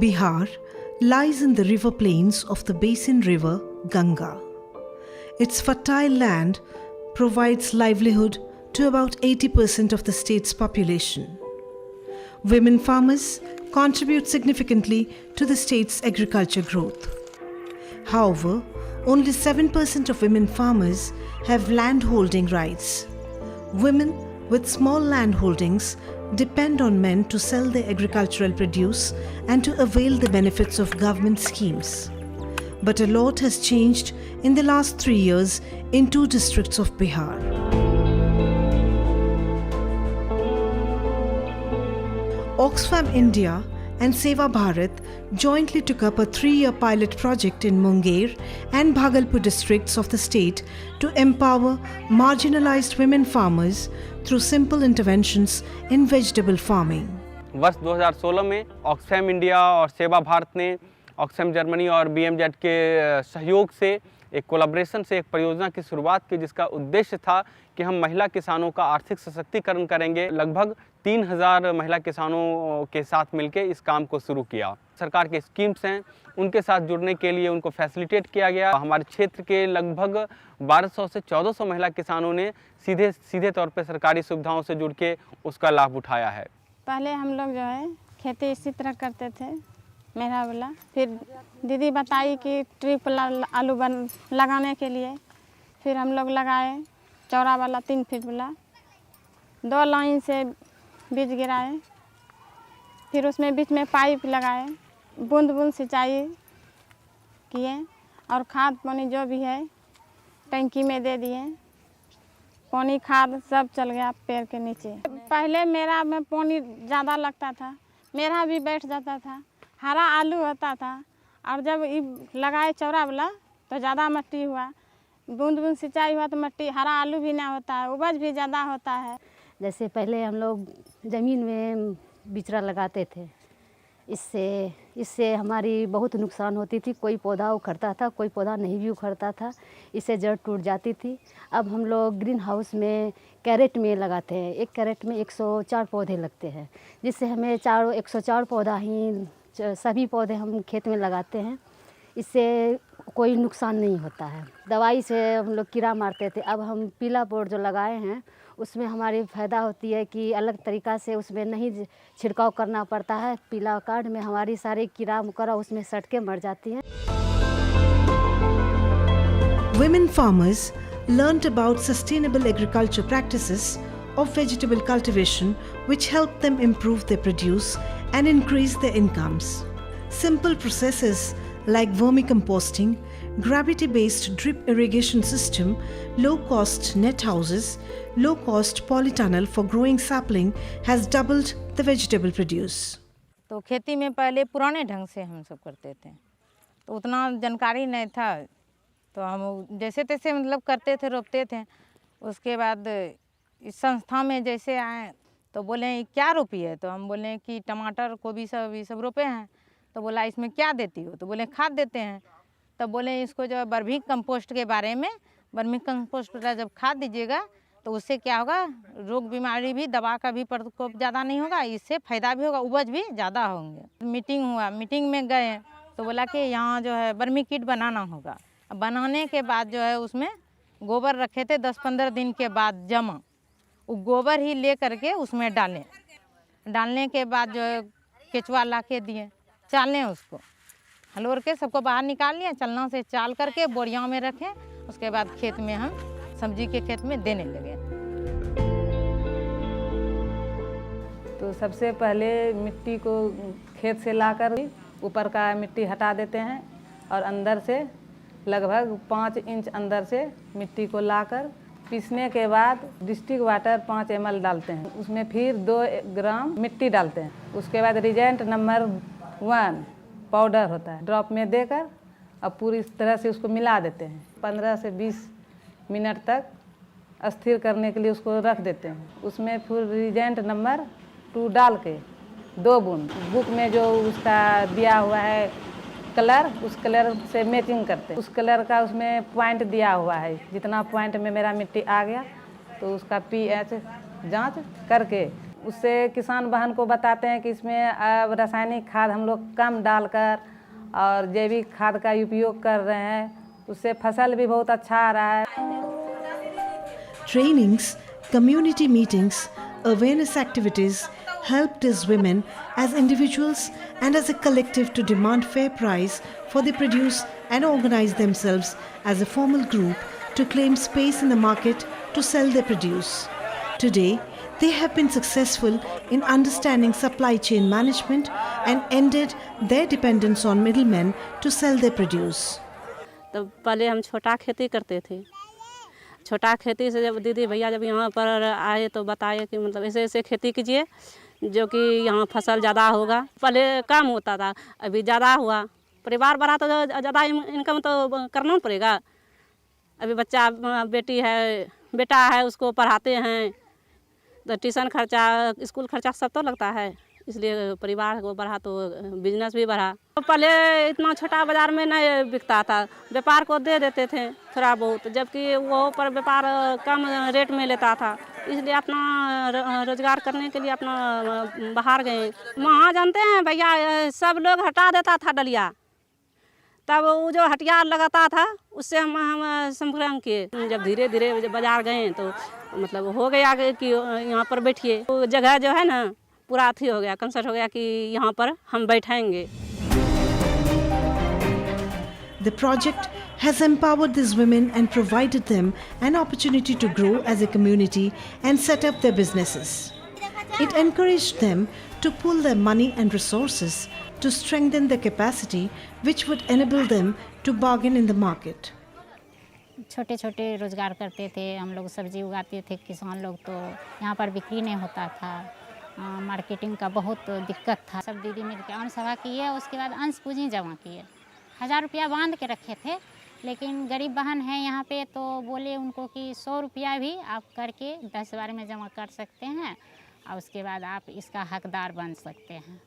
Bihar lies in the river plains of the basin river Ganga. Its fertile land provides livelihood to about 80% of the state's population. Women farmers contribute significantly to the state's agriculture growth. However, only 7% of women farmers have land holding rights. Women with small land holdings depend on men to sell their agricultural produce and to avail the benefits of government schemes. But a lot has changed in the last 3 years in 2 districts of Bihar. Oxfam India and Seva Bharat jointly took up a 3-year pilot project in Munger and Bhagalpur districts of the state to empower marginalized women farmers through simple interventions in vegetable farming. वर्ष 2016 में Oxfam India और सेवा भारत ने Oxfam Germany और BMZ के सहयोग से एक कोलैबोरेशन से एक परियोजना की शुरुआत की, जिसका उद्देश्य था कि हम महिला किसानों का आर्थिक सशक्तिकरण करेंगे। लगभग 3000 महिला किसानों के साथ मिलकर इस काम को शुरू किया। सरकार के स्कीम्स हैं, उनके साथ जुड़ने के लिए उनको फैसिलिटेट किया गया। हमारे क्षेत्र के लगभग 1200 से 1400 महिला किसानों ने सीधे तौर पर सरकारी सुविधाओं से जुड़ के उसका लाभ उठाया है। पहले हम लोग जो है खेती इसी तरह करते थे, मेरा वाला। फिर दीदी बताई कि ट्रिप आलू लगाने के लिए, फिर हम लोग लगाए चौड़ा वाला 3 फीट वाला, 2 लाइन से बीज गिराए, फिर उसमें बीच में पाइप लगाए, बूंद बूंद सिंचाई किए और खाद पानी जो भी है टंकी में दे दिए। पानी खाद सब चल गया पेड़ के नीचे। पहले मेरा में पानी ज़्यादा लगता था, मेरा भी बैठ जाता था, हरा आलू होता था। और जब लगाए चौड़ा वाला तो ज़्यादा मट्टी हुआ, बूंद बूंद सिंचाई हुआ तो मट्टी हरा आलू भी ना होता है, उपज भी ज़्यादा होता है। जैसे पहले हम लोग ज़मीन में बिचरा लगाते थे, इससे हमारी बहुत नुकसान होती थी। कोई पौधा उखड़ता था, कोई पौधा नहीं भी उखड़ता था, इससे जड़ टूट जाती थी। अब हम लोग ग्रीन हाउस में कैरेट में लगाते हैं। एक कैरेट में 104 पौधे लगते हैं, जिससे हमें 104 पौधा ही सभी पौधे हम खेत में लगाते हैं। इससे कोई नुकसान नहीं होता है। दवाई से हम लोग कीड़ा मारते थे, अब हम पीला बोर्ड जो लगाए हैं उसमें हमारी फ़ायदा होती है कि अलग तरीक़ा से उसमें नहीं छिड़काव करना पड़ता है। पीला कार्ड में हमारी सारे कीड़ा मकोड़ा उसमें सट के मर जाती हैं। Women farmers learned about sustainable agriculture practices of vegetable cultivation, which helped them improve their produce and increase their incomes. Simple processes like vermicomposting, gravity-based drip irrigation system, low-cost net houses, low-cost polytunnel for growing sapling has doubled the vegetable produce. तो खेती में पहले पुराने ढंग से हम सब करते थे, तो उतना जानकारी नहीं था, तो हम जैसे तैसे मतलब करते थे, रोपते थे। उसके बाद इस संस्था में जैसे आए तो बोले क्या रोपी है, तो हम बोले कि टमाटर गोभी ये सब रोपे हैं। तो बोला इसमें क्या देती हो, तो बोले खाद देते हैं। तब बोले इसको जो वर्मी कंपोस्ट के बारे में, वर्मी कंपोस्ट का जब खाद दीजिएगा तो उससे क्या होगा, रोग बीमारी भी, दवा का भी प्रकोप ज़्यादा नहीं होगा, इससे फ़ायदा भी होगा, उपज भी ज़्यादा होंगे। मीटिंग हुआ, मीटिंग में गए तो बोला कि यहाँ जो है वर्मी किट बनाना होगा। बनाने के बाद जो है उसमें गोबर रखे थे, 10-15 दिन के बाद जमा, वो गोबर ही ले करके उसमें डालें। डालने के बाद जो है केचुआ ला के दिए, चालें उसको हलोर के सबको बाहर निकाल लिया, चलना से चाल करके बोरियों में रखें। उसके बाद खेत में हम सब्जी के खेत में देने लगे। तो सबसे पहले मिट्टी को खेत से लाकर ऊपर का मिट्टी हटा देते हैं और अंदर से लगभग 5 इंच अंदर से मिट्टी को लाकर पीसने के बाद डिस्ट्रिक्ट वाटर 5 ml डालते हैं। उसमें फिर 2 ग्राम मिट्टी डालते हैं। उसके बाद रिजेंट नंबर 1 पाउडर होता है, ड्रॉप में देकर अब पूरी तरह से उसको मिला देते हैं। 15 से 20 मिनट तक अस्थिर करने के लिए उसको रख देते हैं। उसमें फिर रिजेंट नंबर 2 डाल के 2 बूंद बुक में जो उसका दिया हुआ है कलर, उस कलर से मैचिंग करते हैं। उस कलर का उसमें पॉइंट दिया हुआ है, जितना पॉइंट में मेरा मिट्टी आ गया तो उसका pH जांच करके उससे किसान बहन को बताते हैं कि इसमें अब रासायनिक खाद हम लोग कम डालकर और जैविक खाद का उपयोग कर रहे हैं, उससे फसल भी बहुत अच्छा आ रहा है। Trainings, community meetings, awareness activities helped these women as individuals and as a collective to demand fair price for their produce and organize themselves as a formal group to claim space in the market to sell their produce. Today, they have been successful in understanding supply chain management and ended their dependence on middlemen to sell their produce. तो पहले हम छोटा खेती करते थे। छोटा खेती से जब दीदी भैया जब यहाँ पर आए तो बताए कि मतलब ऐसे ऐसे खेती कीजिए जो कि यहाँ फसल ज़्यादा होगा। पहले कम होता था, अभी ज़्यादा हुआ। परिवार बढ़ा तो ज़्यादा इनकम तो करना पड़ेगा। अभी बच्चा बेटी है बेटा है उसको पढ़ाते हैं तो ट्यूशन खर्चा स्कूल खर्चा सब तो लगता है, इसलिए परिवार को बढ़ा तो बिजनेस भी बढ़ा। तो पहले इतना छोटा बाज़ार में नहीं बिकता था, व्यापार को दे देते थे थोड़ा बहुत, जबकि वो पर व्यापार कम रेट में लेता था, इसलिए अपना रोजगार करने के लिए अपना बाहर गए। वहाँ जानते हैं भैया सब लोग हटा देता था डलिया, तब वो जो हटियार लगाता था उससे हम संपर्क किए। जब धीरे धीरे बाजार गए तो मतलब हो गया कि यहाँ पर बैठिए, तो जगह जो है ना पूरा अथी हो गया, कंसर्ट हो गया कि यहाँ पर हम बैठेंगे। The project has empowered these women and provided them an opportunity to grow as a community and set up their businesses. It encouraged them to pool their money and resources to strengthen their capacity, which would enable them to bargain in the market. छोटे छोटे रोज़गार करते थे हम लोग, सब्जी उगाते थे किसान लोग, तो यहाँ पर बिक्री नहीं होता था, मार्केटिंग का बहुत दिक्कत था। सब दीदी मिलकर अन्न सभा किए, उसके बाद अंश पूंजी जमा किए, 1000 रुपया बांध के रखे थे। लेकिन गरीब बहन है यहाँ पे तो बोले उनको कि 100 रुपया भी आप करके 10 बार में जमा कर सकते हैं और उसके बाद आप इसका हकदार बन सकते हैं।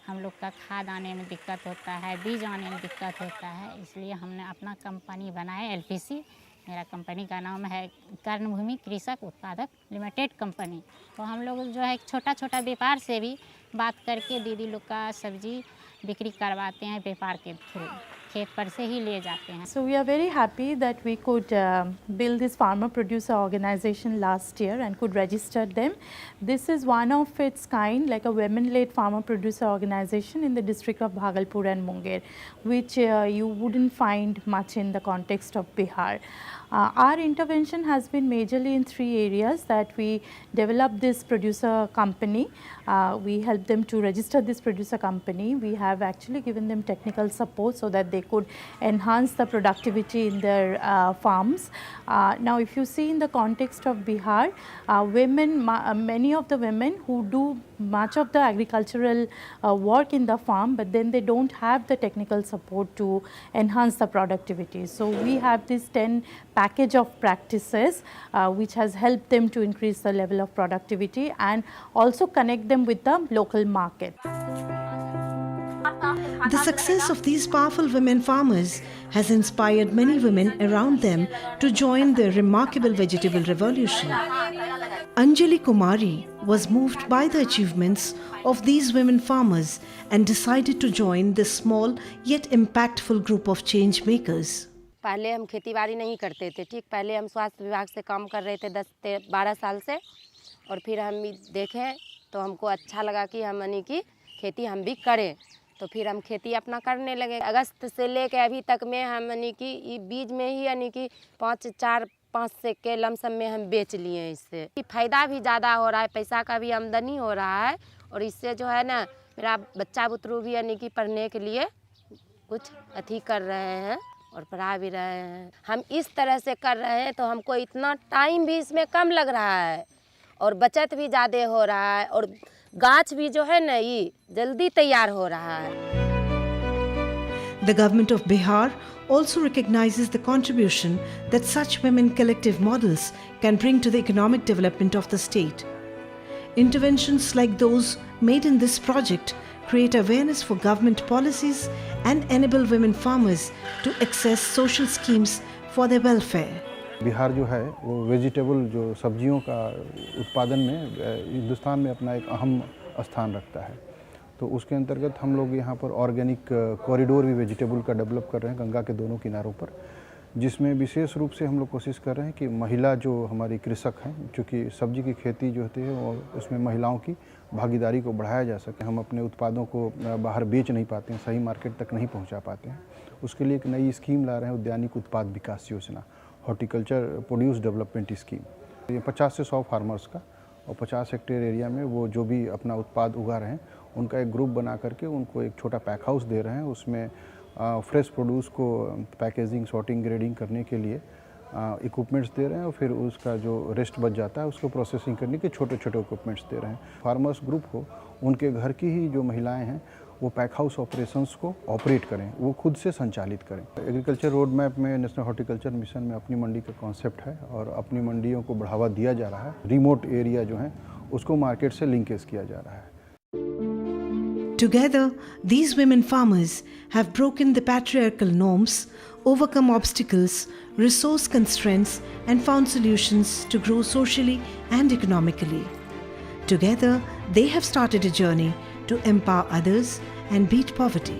हम लोग का खाद आने में दिक्कत होता है, बीज आने में दिक्कत होता है, इसलिए हमने अपना कंपनी बनाया LPC। मेरा कंपनी का नाम है कर्णभूमि कृषक उत्पादक लिमिटेड कंपनी। तो हम लोग जो है छोटा छोटा व्यापार से भी बात करके दीदी लोग का सब्जी बिक्री करवाते हैं, व्यापार के थ्रू खेत पर से ही ले जाते हैं। So we are very happy that we could build this farmer producer organization last year and could register them. This is one of its kind, like a women-led farmer producer organization in the district of Bhagalpur and Munger, which you wouldn't find much in the context of Bihar. Our intervention has been majorly in 3 areas. That we developed this producer company, we helped them to register this producer company. We have actually given them technical support so that they could enhance the productivity in their farms. Now if you see in the context of Bihar, women, many of the women who do much of the agricultural work in the farm, but then they don't have the technical support to enhance the productivity. So we have this 10 package of practices which has helped them to increase the level of productivity and also connect them with the local market. The success of these powerful women farmers has inspired many women around them to join the remarkable vegetable revolution. Anjali Kumari was moved by the achievements of these women farmers and decided to join this small yet impactful group of change makers. पहले हम खेती बाड़ी नहीं करते थे, ठीक, पहले हम स्वास्थ्य विभाग से काम कर रहे थे 10-12 साल से, और फिर हम देखे तो हमको अच्छा लगा कि हम यानी कि खेती हम भी करें, तो फिर हम खेती अपना करने लगे। अगस्त से लेकर अभी तक में हम यानी कि बीज में ही यानी कि 4-5 से के लमसम में हम बेच लिए हैं। इससे फ़ायदा भी ज़्यादा हो रहा है, पैसा का भी आमदनी हो रहा है, और इससे जो है ना मेरा बच्चा बुतरू भी यानी कि पढ़ने के लिए कुछ अथी कर रहे हैं और पढ़ा भी रहे हैं। हम इस तरह से कर रहे हैं तो हमको इतना टाइम भी इसमें कम लग रहा है और बचत भी ज़्यादा हो रहा है, और गाछ भी जो है ना ये जल्दी तैयार हो रहा है। The government of Bihar also recognizes the contribution that such women collective models can bring to the economic development of the state. Interventions like those made in this project create awareness for government policies and enable women farmers to access social schemes for their welfare. Bihar जो है वो vegetable जो सब्जियों का उत्पादन में हिंदुस्तान में अपना एक अहम स्थान रखता है। तो उसके अंतर्गत हम लोग यहाँ पर ऑर्गेनिक कॉरिडोर भी वेजिटेबल का डेवलप कर रहे हैं गंगा के दोनों किनारों पर, जिसमें विशेष रूप से हम लोग कोशिश कर रहे हैं कि महिला जो हमारी कृषक हैं, क्योंकि सब्जी की खेती जो होती है और उसमें महिलाओं की भागीदारी को बढ़ाया जा सके। हम अपने उत्पादों को बाहर बेच नहीं पाते हैं, सही मार्केट तक नहीं पहुँचा पाते हैं। उसके लिए एक नई स्कीम ला रहे हैं, उद्यानिक उत्पाद विकास योजना, हॉर्टिकल्चर प्रोड्यूस डेवलपमेंट स्कीम। ये 50 से 100 फार्मर्स का और 50 हेक्टेयर एरिया में वो जो भी अपना उत्पाद उगा रहे हैं उनका एक ग्रुप बना करके उनको एक छोटा पैक हाउस दे रहे हैं। उसमें फ्रेश प्रोड्यूस को पैकेजिंग, सॉर्टिंग, ग्रेडिंग करने के लिए इक्विपमेंट्स दे रहे हैं और फिर उसका जो रेस्ट बच जाता है उसको प्रोसेसिंग करने के छोटे छोटे इक्विपमेंट्स दे रहे हैं। फार्मर्स ग्रुप को उनके घर की ही जो महिलाएं हैं वो पैक हाउस ऑपरेशंस को ऑपरेट करें, वो खुद से संचालित करें। एग्रीकल्चर रोड मैप में नेशनल हॉर्टिकल्चर मिशन में अपनी मंडी का कॉन्सेप्ट है और अपनी मंडियों को बढ़ावा दिया जा रहा है। रिमोट एरिया जो है उसको मार्केट से लिंकेज किया जा रहा है। Together, these women farmers have broken the patriarchal norms, overcome obstacles, resource constraints, and found solutions to grow socially and economically. Together, they have started a journey to empower others and beat poverty.